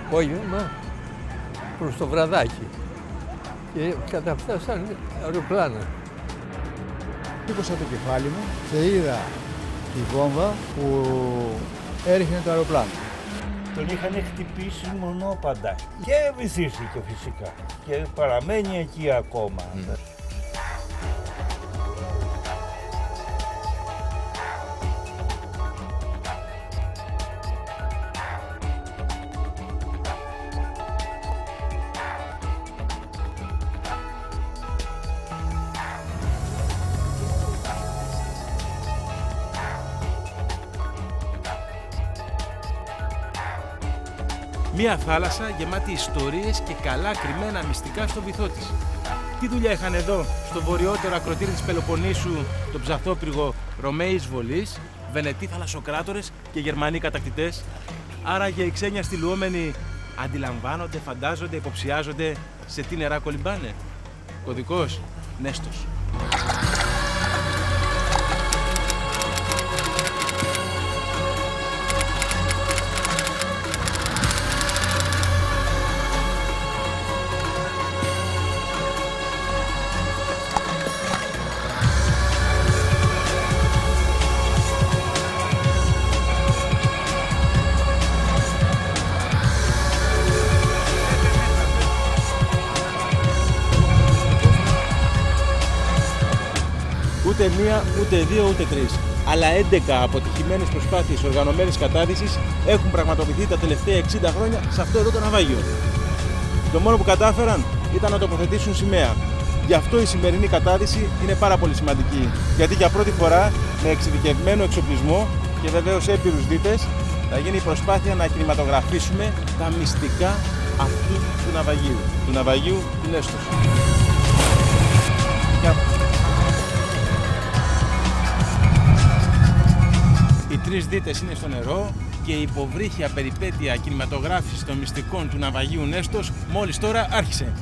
απόγευμα προς το βραδάκι και καταφτάσαν αεροπλάνα. Σήκωσα το κεφάλι μου και είδα τη βόμβα που έριχνε το αεροπλάνο. Τον είχαν χτυπήσει μονόπαντα και βυθίστηκε φυσικά και παραμένει εκεί ακόμα. Μία θάλασσα γεμάτη ιστορίες και καλά κρυμμένα μυστικά στο βυθό της. Τι δουλειά είχαν εδώ, στο βορειότερο ακροτήρι της Πελοποννήσου, το ψαθόπυργο Ρωμαίοι εισβολείς, Βενετοί θαλασσοκράτορες και Γερμανοί κατακτητές? Άραγε οι ξένοι αστυλουόμενοι αντιλαμβάνονται, φαντάζονται, υποψιάζονται σε τι νερά κολυμπάνε? Κωδικός Νέστος. Ούτε μία, ούτε δύο, ούτε τρεις. Αλλά 11 αποτυχημένες προσπάθειες οργανωμένης κατάδυσης έχουν πραγματοποιηθεί τα τελευταία 60 χρόνια σε αυτό εδώ το ναυάγιο. Το μόνο που κατάφεραν ήταν να τοποθετήσουν σημαία. Γι' αυτό η σημερινή κατάδυση είναι πάρα πολύ σημαντική. Γιατί για πρώτη φορά με εξειδικευμένο εξοπλισμό και βεβαίως έμπειρους δίτες θα γίνει η προσπάθεια να κινηματογραφήσουμε τα μυστικά αυτού του ναυαγίου του Νέστος. Οι τρεις δίτες είναι στο νερό και η υποβρύχια περιπέτεια κινηματογράφησης των μυστικών του ναυαγίου Νέστος μόλις τώρα άρχισε.